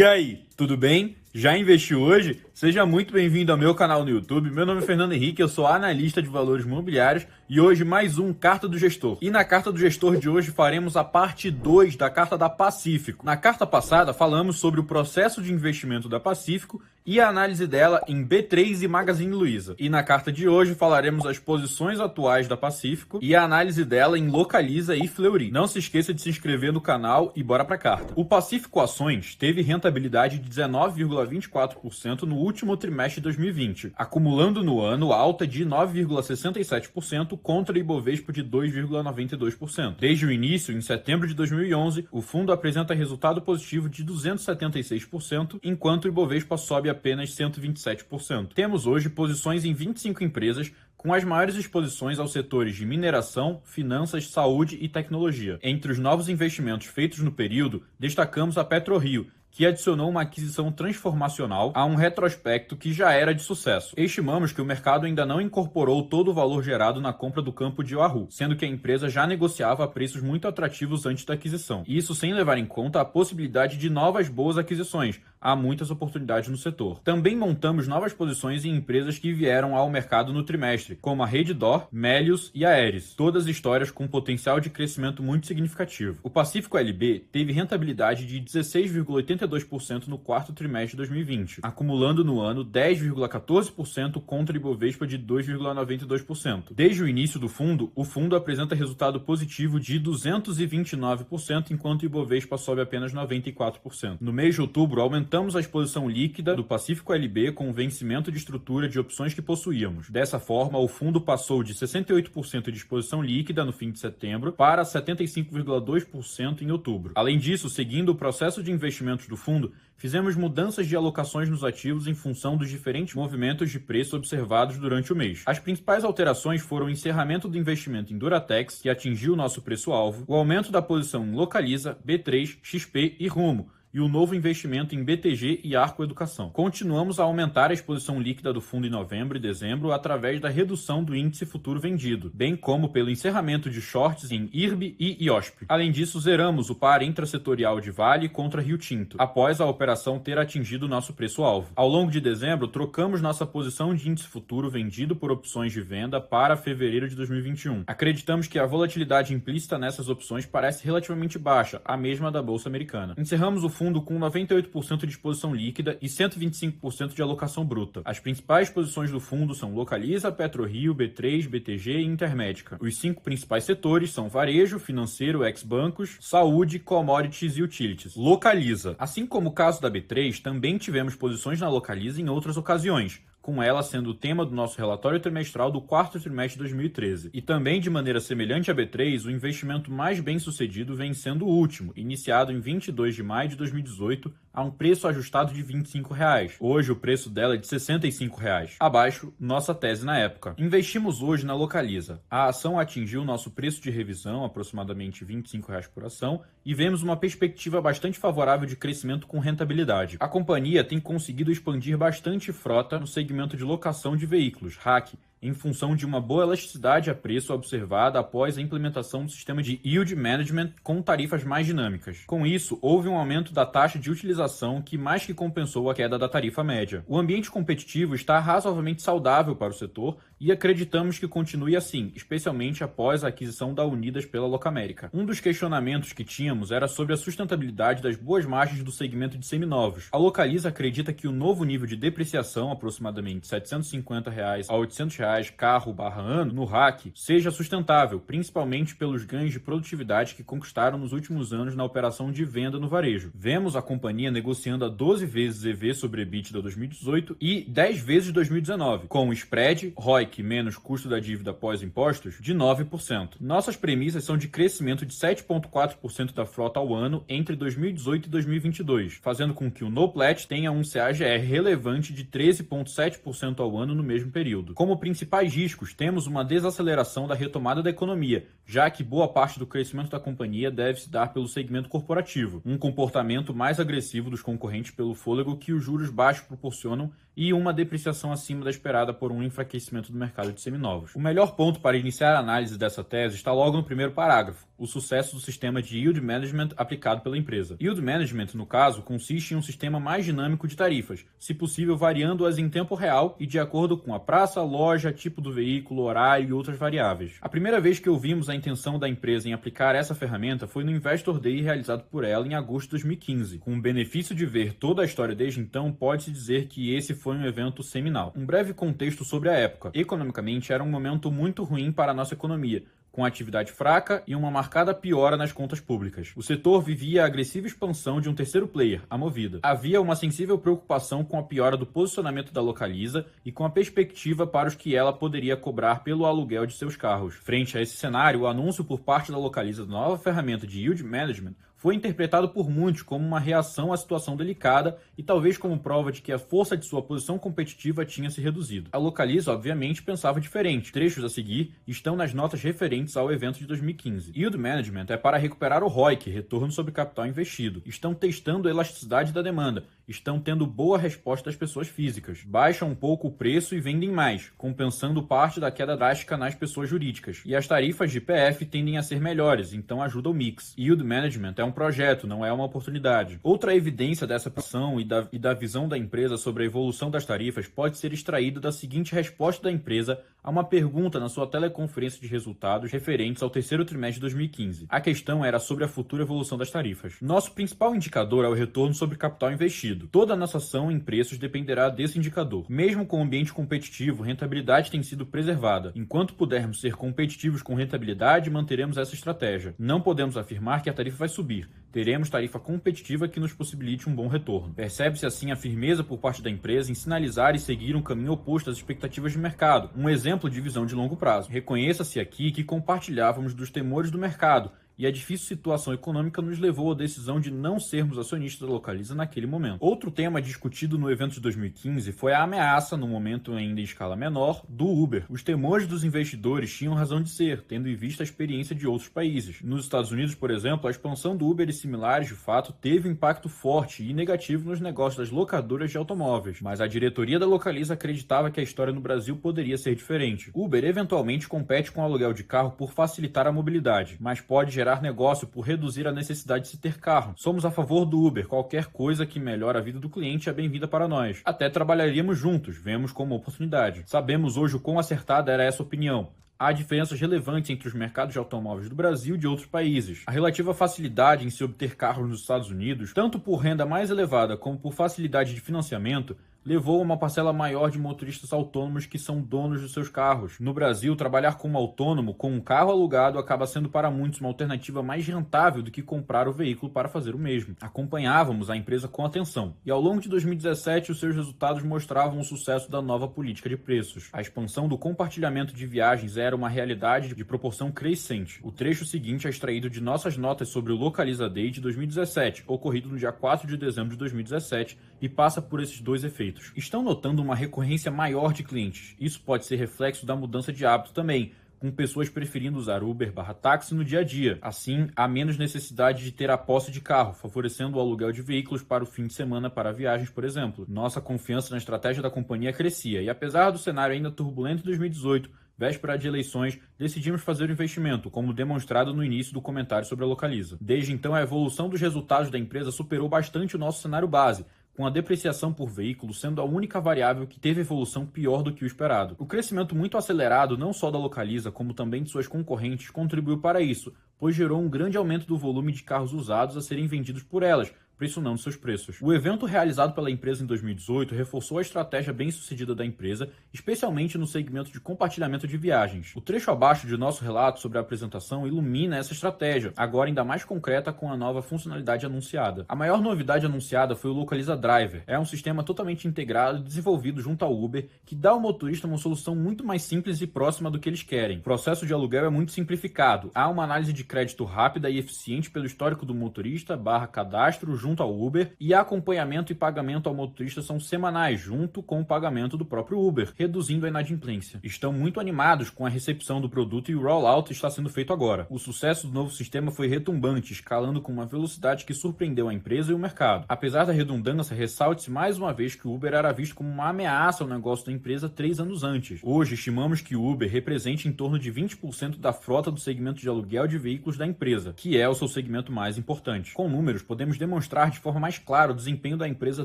E aí, tudo bem? Já investiu hoje? Seja muito bem-vindo ao meu canal no YouTube. Meu nome é Fernando Henrique, eu sou analista de valores imobiliários e hoje mais um Carta do Gestor. E na Carta do Gestor de hoje faremos a parte 2 da Carta da Pacífico. Na carta passada falamos sobre o processo de investimento da Pacífico e a análise dela em B3 e Magazine Luiza. E na carta de hoje falaremos as posições atuais da Pacífico e a análise dela em Localiza e Fleury. Não se esqueça de se inscrever no canal e bora pra carta. O Pacífico Ações teve rentabilidade de 19,24% no último trimestre de 2020, acumulando no ano alta de 9,67% contra o Ibovespa de 2,92%. Desde o início, em setembro de 2011, o fundo apresenta resultado positivo de 276%, enquanto o Ibovespa sobe apenas 127%. Temos hoje posições em 25 empresas, com as maiores exposições aos setores de mineração, finanças, saúde e tecnologia. Entre os novos investimentos feitos no período, destacamos a PetroRio, que adicionou uma aquisição transformacional a um retrospecto que já era de sucesso. Estimamos que o mercado ainda não incorporou todo o valor gerado na compra do campo de Wahoo, sendo que a empresa já negociava a preços muito atrativos antes da aquisição. Isso sem levar em conta a possibilidade de novas boas aquisições. Há muitas oportunidades no setor. Também montamos novas posições em empresas que vieram ao mercado no trimestre, como a Redditor, Melius e a Aeris, todas histórias com potencial de crescimento muito significativo. O Pacífico LB teve rentabilidade de 16,82% no quarto trimestre de 2020, acumulando no ano 10,14% contra o Ibovespa de 2,92%. Desde o início do fundo, o fundo apresenta resultado positivo de 229%, enquanto o Ibovespa sobe apenas 94%. No mês de outubro, aumentamos a exposição líquida do Pacífico LB com o vencimento de estrutura de opções que possuíamos. Dessa forma, o fundo passou de 68% de exposição líquida no fim de setembro para 75,2% em outubro. Além disso, seguindo o processo de investimentos do fundo, fizemos mudanças de alocações nos ativos em função dos diferentes movimentos de preço observados durante o mês. As principais alterações foram o encerramento do investimento em Duratex, que atingiu o nosso preço-alvo, o aumento da posição em Localiza, B3, XP e Rumo, e o novo investimento em BTG e Arco Educação. Continuamos a aumentar a exposição líquida do fundo em novembro e dezembro através da redução do índice futuro vendido, bem como pelo encerramento de shorts em IRB e IOSP. Além disso, zeramos o par intrasetorial de Vale contra Rio Tinto, após a operação ter atingido nosso preço-alvo. Ao longo de dezembro, trocamos nossa posição de índice futuro vendido por opções de venda para fevereiro de 2021. Acreditamos que a volatilidade implícita nessas opções parece relativamente baixa, a mesma da Bolsa Americana. Encerramos o fundo com 98% de exposição líquida e 125% de alocação bruta. As principais posições do fundo são Localiza, PetroRio, B3, BTG e Intermédica. Os 5 principais setores são varejo, financeiro, ex-bancos, saúde, commodities e utilities. Localiza. Assim como o caso da B3, também tivemos posições na Localiza em outras ocasiões, com ela sendo o tema do nosso relatório trimestral do quarto trimestre de 2013. E também, de maneira semelhante à B3, o investimento mais bem sucedido vem sendo o último, iniciado em 22 de maio de 2018, a um preço ajustado de R$ 25. Hoje o preço dela é de R$ 65. Abaixo, nossa tese na época. Investimos hoje na Localiza. A ação atingiu nosso preço de revisão, aproximadamente R$ 25 por ação, e vemos uma perspectiva bastante favorável de crescimento com rentabilidade. A companhia tem conseguido expandir bastante frota no segmento de locação de veículos, RAC, em função de uma boa elasticidade a preço observada após a implementação do sistema de Yield Management com tarifas mais dinâmicas. Com isso, houve um aumento da taxa de utilização que mais que compensou a queda da tarifa média. O ambiente competitivo está razoavelmente saudável para o setor e acreditamos que continue assim, especialmente após a aquisição da Unidas pela Locamérica. Um dos questionamentos que tínhamos era sobre a sustentabilidade das boas margens do segmento de seminovos. A Localiza acredita que o novo nível de depreciação, aproximadamente R$ 750 a R$ 800 carro/ano no RAC, seja sustentável, principalmente pelos ganhos de produtividade que conquistaram nos últimos anos na operação de venda no varejo. Vemos a companhia negociando a 12 vezes EV sobre EBITDA 2018 e 10 vezes 2019, com o spread ROIC menos custo da dívida pós-impostos de 9%. Nossas premissas são de crescimento de 7,4% da frota ao ano entre 2018 e 2022, fazendo com que o NOPLAT tenha um CAGR relevante de 13,7% ao ano no mesmo período. Como principais riscos, temos uma desaceleração da retomada da economia, já que boa parte do crescimento da companhia deve se dar pelo segmento corporativo, um comportamento mais agressivo dos concorrentes pelo fôlego que os juros baixos proporcionam e uma depreciação acima da esperada por um enfraquecimento do mercado de seminovos. O melhor ponto para iniciar a análise dessa tese está logo no primeiro parágrafo, o sucesso do sistema de Yield Management aplicado pela empresa. Yield Management, no caso, consiste em um sistema mais dinâmico de tarifas, se possível variando-as em tempo real e de acordo com a praça, loja, tipo do veículo, horário e outras variáveis. A primeira vez que ouvimos a intenção da empresa em aplicar essa ferramenta foi no Investor Day realizado por ela em agosto de 2015. Com o benefício de ver toda a história desde então, pode-se dizer que esse foi um evento seminal. Um breve contexto sobre a época. Economicamente, era um momento muito ruim para a nossa economia, com atividade fraca e uma marcada piora nas contas públicas. O setor vivia a agressiva expansão de um terceiro player, a Movida. Havia uma sensível preocupação com a piora do posicionamento da Localiza e com a perspectiva para os que ela poderia cobrar pelo aluguel de seus carros. Frente a esse cenário, o anúncio por parte da Localiza da nova ferramenta de Yield Management foi interpretado por muitos como uma reação à situação delicada e talvez como prova de que a força de sua posição competitiva tinha se reduzido. A Localiza, obviamente, pensava diferente. Trechos a seguir estão nas notas referentes ao evento de 2015. Yield Management é para recuperar o ROIC, retorno sobre capital investido. Estão testando a elasticidade da demanda. Estão tendo boa resposta das pessoas físicas. Baixam um pouco o preço e vendem mais, compensando parte da queda drástica nas pessoas jurídicas. E as tarifas de PF tendem a ser melhores, então ajuda o mix. Yield Management é um projeto, não é uma oportunidade. Outra evidência dessa pressão e da visão da empresa sobre a evolução das tarifas pode ser extraída da seguinte resposta da empresa a uma pergunta na sua teleconferência de resultados referentes ao terceiro trimestre de 2015. A questão era sobre a futura evolução das tarifas. Nosso principal indicador é o retorno sobre capital investido. Toda a nossa ação em preços dependerá desse indicador. Mesmo com o ambiente competitivo, rentabilidade tem sido preservada. Enquanto pudermos ser competitivos com rentabilidade, manteremos essa estratégia. Não podemos afirmar que a tarifa vai subir. Teremos tarifa competitiva que nos possibilite um bom retorno. Percebe-se assim a firmeza por parte da empresa em sinalizar e seguir um caminho oposto às expectativas de mercado. Um exemplo de visão de longo prazo. Reconheça-se aqui que compartilhávamos dos temores do mercado e a difícil situação econômica nos levou à decisão de não sermos acionistas da Localiza naquele momento. Outro tema discutido no evento de 2015 foi a ameaça, no momento ainda em escala menor, do Uber. Os temores dos investidores tinham razão de ser, tendo em vista a experiência de outros países. Nos Estados Unidos, por exemplo, a expansão do Uber e similares, de fato, teve um impacto forte e negativo nos negócios das locadoras de automóveis, mas a diretoria da Localiza acreditava que a história no Brasil poderia ser diferente. Uber eventualmente compete com o aluguel de carro por facilitar a mobilidade, mas pode gerar negócio por reduzir a necessidade de se ter carro. Somos a favor do Uber. Qualquer coisa que melhore a vida do cliente é bem-vinda para nós. Até trabalharíamos juntos, vemos como oportunidade. Sabemos hoje o quão acertada era essa opinião. Há diferenças relevantes entre os mercados de automóveis do Brasil e de outros países. A relativa facilidade em se obter carros nos Estados Unidos, tanto por renda mais elevada como por facilidade de financiamento, levou a uma parcela maior de motoristas autônomos que são donos dos seus carros. No Brasil, trabalhar como autônomo com um carro alugado acaba sendo para muitos uma alternativa mais rentável do que comprar o veículo para fazer o mesmo. Acompanhávamos a empresa com atenção e ao longo de 2017 os seus resultados mostravam o sucesso da nova política de preços. A expansão do compartilhamento de viagens era uma realidade de proporção crescente. O trecho seguinte é extraído de nossas notas sobre o Localiza Day de 2017, ocorrido no dia 4 de dezembro de 2017, e passa por esses dois efeitos. Estão notando uma recorrência maior de clientes. Isso pode ser reflexo da mudança de hábito também, com pessoas preferindo usar Uber/táxi no dia a dia. Assim, há menos necessidade de ter a posse de carro, favorecendo o aluguel de veículos para o fim de semana para viagens, por exemplo. Nossa confiança na estratégia da companhia crescia e, apesar do cenário ainda turbulento em 2018, véspera de eleições, decidimos fazer o investimento, como demonstrado no início do comentário sobre a Localiza. Desde então, a evolução dos resultados da empresa superou bastante o nosso cenário base, com a depreciação por veículo sendo a única variável que teve evolução pior do que o esperado. O crescimento muito acelerado, não só da Localiza, como também de suas concorrentes, contribuiu para isso, pois gerou um grande aumento do volume de carros usados a serem vendidos por elas, pressionando seus preços. O evento realizado pela empresa em 2018 reforçou a estratégia bem-sucedida da empresa, especialmente no segmento de compartilhamento de viagens. O trecho abaixo de nosso relato sobre a apresentação ilumina essa estratégia, agora ainda mais concreta com a nova funcionalidade anunciada. A maior novidade anunciada foi o Localiza Driver. É um sistema totalmente integrado e desenvolvido junto ao Uber, que dá ao motorista uma solução muito mais simples e próxima do que eles querem. O processo de aluguel é muito simplificado. Há uma análise de crédito rápida e eficiente pelo histórico do motorista /cadastro junto junto ao Uber e acompanhamento e pagamento ao motorista são semanais, junto com o pagamento do próprio Uber, reduzindo a inadimplência. Estão muito animados com a recepção do produto e o rollout está sendo feito agora. O sucesso do novo sistema foi retumbante, escalando com uma velocidade que surpreendeu a empresa e o mercado. Apesar da redundância, ressalte-se mais uma vez que o Uber era visto como uma ameaça ao negócio da empresa 3 anos antes. Hoje, estimamos que o Uber represente em torno de 20% da frota do segmento de aluguel de veículos da empresa, que é o seu segmento mais importante. Com números, podemos demonstrar de forma mais clara o desempenho da empresa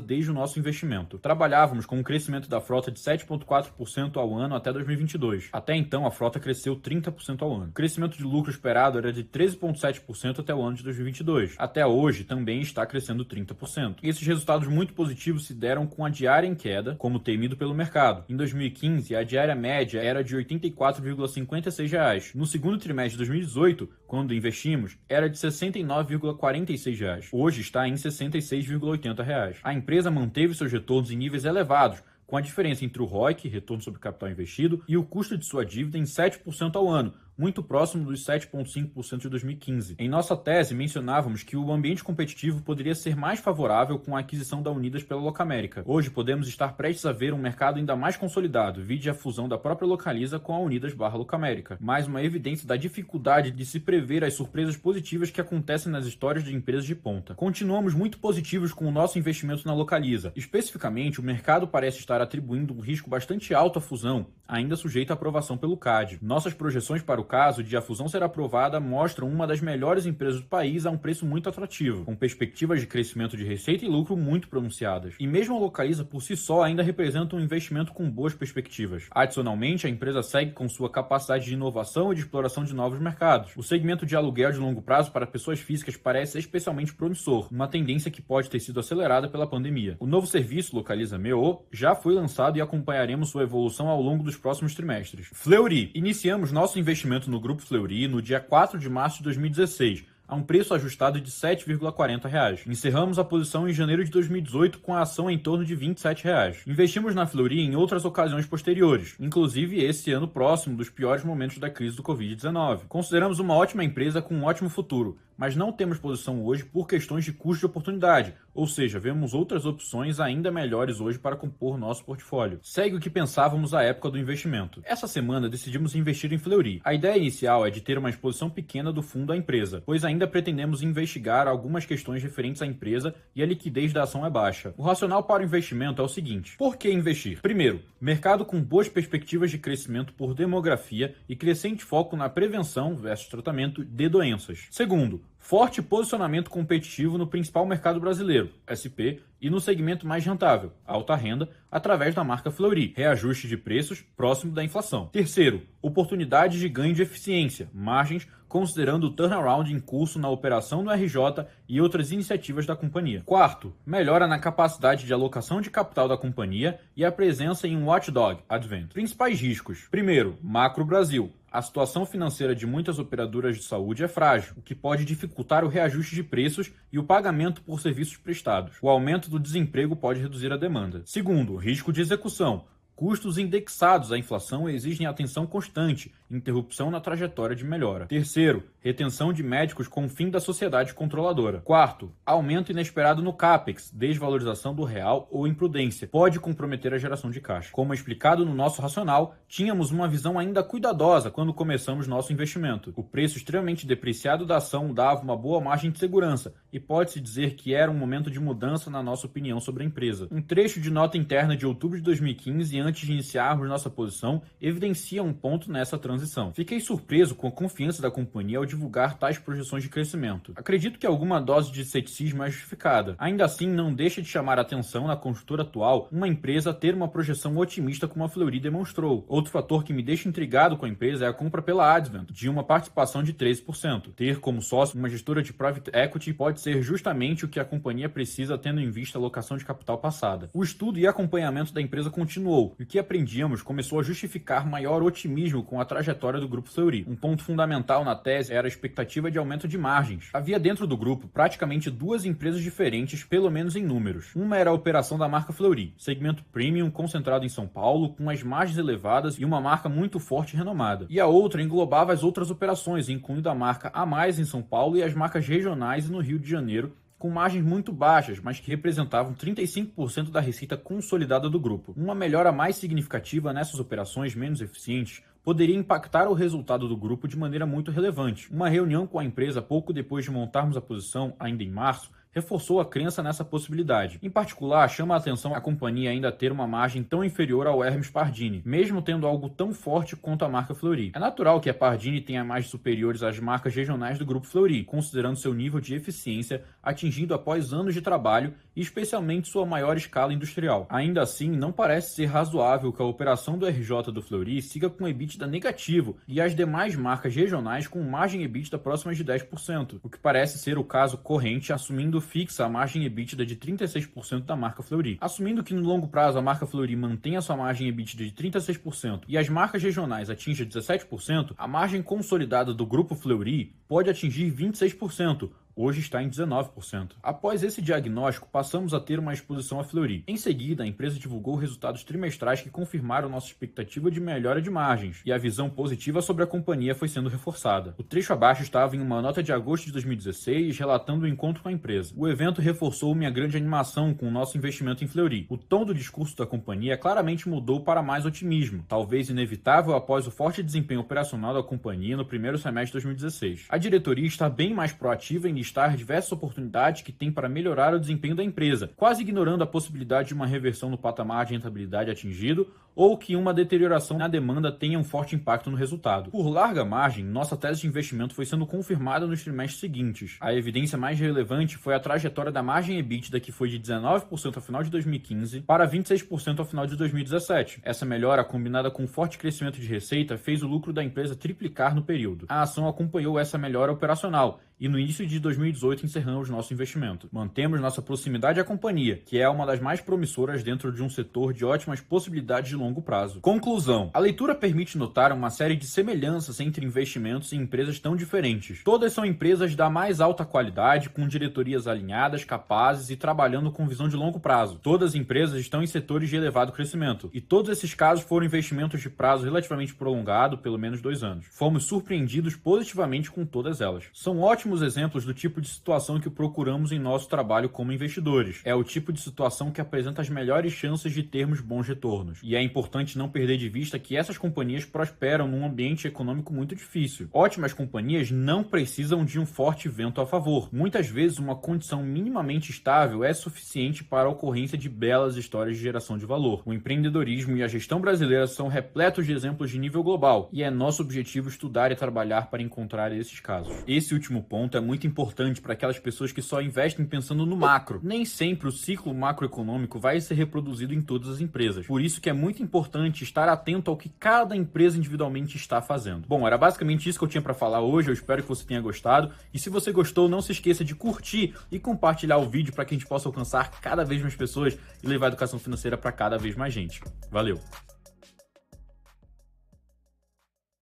desde o nosso investimento. Trabalhávamos com um crescimento da frota de 7,4% ao ano até 2022. Até então, a frota cresceu 30% ao ano. O crescimento de lucro esperado era de 13,7% até o ano de 2022. Até hoje, também está crescendo 30%. E esses resultados muito positivos se deram com a diária em queda, como temido pelo mercado. Em 2015, a diária média era de R$ 84,56. No segundo trimestre de 2018, quando investimos, era de R$ 69,46. Hoje está em R$ 66,80. A empresa manteve seus retornos em níveis elevados, com a diferença entre o ROIC, retorno sobre capital investido, e o custo de sua dívida em 7% ao ano, muito próximo dos 7,5% de 2015. Em nossa tese, mencionávamos que o ambiente competitivo poderia ser mais favorável com a aquisição da Unidas pela Locamérica. Hoje podemos estar prestes a ver um mercado ainda mais consolidado, vide a fusão da própria Localiza com a Unidas/Locamérica. Mais uma evidência da dificuldade de se prever as surpresas positivas que acontecem nas histórias de empresas de ponta. Continuamos muito positivos com o nosso investimento na Localiza. Especificamente, o mercado parece estar atribuindo um risco bastante alto à fusão, ainda sujeita à aprovação pelo CAD. Nossas projeções para o caso de a fusão ser aprovada mostram uma das melhores empresas do país a um preço muito atrativo, com perspectivas de crescimento de receita e lucro muito pronunciadas. E mesmo a Localiza por si só ainda representa um investimento com boas perspectivas. Adicionalmente, a empresa segue com sua capacidade de inovação e de exploração de novos mercados. O segmento de aluguel de longo prazo para pessoas físicas parece especialmente promissor, uma tendência que pode ter sido acelerada pela pandemia. O novo serviço Localiza Meô já foi lançado e acompanharemos sua evolução ao longo dos próximos trimestres. Fleury. Iniciamos nosso investimento no Grupo Fleury no dia 4 de março de 2016, a um preço ajustado de R$ 7,40. Encerramos a posição em janeiro de 2018 com a ação em torno de R$ 27. Investimos na Fleury em outras ocasiões posteriores, inclusive esse ano próximo dos piores momentos da crise do Covid-19. Consideramos uma ótima empresa com um ótimo futuro, mas não temos posição hoje por questões de custo de oportunidade, ou seja, vemos outras opções ainda melhores hoje para compor nosso portfólio. Segue o que pensávamos à época do investimento. Essa semana decidimos investir em Fleury. A ideia inicial é de ter uma exposição pequena do fundo à empresa, pois ainda pretendemos investigar algumas questões referentes à empresa e a liquidez da ação é baixa. O racional para o investimento é o seguinte: por que investir? Primeiro, mercado com boas perspectivas de crescimento por demografia e crescente foco na prevenção versus tratamento de doenças. Segundo, forte posicionamento competitivo no principal mercado brasileiro, SP, e no segmento mais rentável, alta renda, através da marca Fleury, reajuste de preços próximo da inflação. Terceiro, oportunidade de ganho de eficiência, margens, considerando o turnaround em curso na operação do RJ e outras iniciativas da companhia. Quarto, melhora na capacidade de alocação de capital da companhia e a presença em um watchdog, Advent. Principais riscos. Primeiro, macro Brasil. A situação financeira de muitas operadoras de saúde é frágil, o que pode dificultar o reajuste de preços e o pagamento por serviços prestados. O aumento do desemprego pode reduzir a demanda. Segundo, risco de execução. Custos indexados à inflação exigem atenção constante, interrupção na trajetória de melhora. Terceiro, retenção de médicos com o fim da sociedade controladora. Quarto, aumento inesperado no CAPEX, desvalorização do real ou imprudência, pode comprometer a geração de caixa. Como explicado no nosso racional, tínhamos uma visão ainda cuidadosa quando começamos nosso investimento. O preço extremamente depreciado da ação dava uma boa margem de segurança e pode-se dizer que era um momento de mudança na nossa opinião sobre a empresa. Um trecho de nota interna de outubro de 2015, antes de iniciarmos nossa posição, evidencia um ponto nessa transição. Fiquei surpreso com a confiança da companhia ao divulgar tais projeções de crescimento. Acredito que alguma dose de ceticismo é justificada. Ainda assim, não deixa de chamar a atenção na conjuntura atual uma empresa ter uma projeção otimista como a Fleury demonstrou. Outro fator que me deixa intrigado com a empresa é a compra pela Advent, de uma participação de 13%. Ter como sócio uma gestora de private equity pode ser justamente o que a companhia precisa, tendo em vista a alocação de capital passada. O estudo e acompanhamento da empresa continuou, e o que aprendíamos começou a justificar maior otimismo com a trajetória do Grupo Fleury. Um ponto fundamental na tese era a expectativa de aumento de margens. Havia dentro do grupo praticamente duas empresas diferentes, pelo menos em números. Uma era a operação da marca Fleury, segmento premium concentrado em São Paulo, com as margens elevadas e uma marca muito forte e renomada. E a outra englobava as outras operações, incluindo a marca A Mais em São Paulo e as marcas regionais no Rio de Janeiro, com margens muito baixas, mas que representavam 35% da receita consolidada do grupo. Uma melhora mais significativa nessas operações menos eficientes poderia impactar o resultado do grupo de maneira muito relevante. Uma reunião com a empresa pouco depois de montarmos a posição, ainda em março, reforçou a crença nessa possibilidade. Em particular, chama a atenção a companhia ainda ter uma margem tão inferior ao Hermes Pardini, mesmo tendo algo tão forte quanto a marca Fleury. É natural que a Pardini tenha margens superiores às marcas regionais do grupo Fleury, considerando seu nível de eficiência atingido após anos de trabalho e especialmente sua maior escala industrial. Ainda assim, não parece ser razoável que a operação do RJ do Fleury siga com EBITDA negativo e as demais marcas regionais com margem EBITDA próximas de 10%, o que parece ser o caso corrente, assumindo fixa a margem EBITDA de 36% da marca Fleury. Assumindo que no longo prazo a marca Fleury mantenha sua margem EBITDA de 36% e as marcas regionais atinjam 17%, a margem consolidada do grupo Fleury pode atingir 26%. Hoje está em 19%. Após esse diagnóstico, passamos a ter uma exposição à Fleury. Em seguida, a empresa divulgou resultados trimestrais que confirmaram nossa expectativa de melhora de margens, e a visão positiva sobre a companhia foi sendo reforçada. O trecho abaixo estava em uma nota de agosto de 2016, relatando o encontro com a empresa. O evento reforçou minha grande animação com o nosso investimento em Fleury. O tom do discurso da companhia claramente mudou para mais otimismo, talvez inevitável após o forte desempenho operacional da companhia no primeiro semestre de 2016. A diretoria está bem mais proativa em listar diversas oportunidades que tem para melhorar o desempenho da empresa, quase ignorando a possibilidade de uma reversão no patamar de rentabilidade atingido ou que uma deterioração na demanda tenha um forte impacto no resultado. Por larga margem, nossa tese de investimento foi sendo confirmada nos trimestres seguintes. A evidência mais relevante foi a trajetória da margem EBITDA, que foi de 19% ao final de 2015 para 26% ao final de 2017. Essa melhora, combinada com um forte crescimento de receita, fez o lucro da empresa triplicar no período. A ação acompanhou essa melhora operacional e no início de 2018 encerramos nosso investimento. Mantemos nossa proximidade à companhia, que é uma das mais promissoras dentro de um setor de ótimas possibilidades de longo prazo. Conclusão. A leitura permite notar uma série de semelhanças entre investimentos em empresas tão diferentes. Todas são empresas da mais alta qualidade, com diretorias alinhadas, capazes e trabalhando com visão de longo prazo. Todas as empresas estão em setores de elevado crescimento. E todos esses casos foram investimentos de prazo relativamente prolongado, pelo menos 2 anos. Fomos surpreendidos positivamente com todas elas. São ótimos exemplos do tipo de situação que procuramos em nosso trabalho como investidores. É o tipo de situação que apresenta as melhores chances de termos bons retornos. E é importante não perder de vista que essas companhias prosperam num ambiente econômico muito difícil. Ótimas companhias não precisam de um forte vento a favor. Muitas vezes, uma condição minimamente estável é suficiente para a ocorrência de belas histórias de geração de valor. O empreendedorismo e a gestão brasileira são repletos de exemplos de nível global, e é nosso objetivo estudar e trabalhar para encontrar esses casos. Esse último ponto é muito importante para aquelas pessoas que só investem pensando no macro. Nem sempre o ciclo macroeconômico vai ser reproduzido em todas as empresas. Por isso que é muito importante estar atento ao que cada empresa individualmente está fazendo. Bom, era basicamente isso que eu tinha para falar hoje. Eu espero que você tenha gostado. E se você gostou, não se esqueça de curtir e compartilhar o vídeo para que a gente possa alcançar cada vez mais pessoas e levar a educação financeira para cada vez mais gente. Valeu!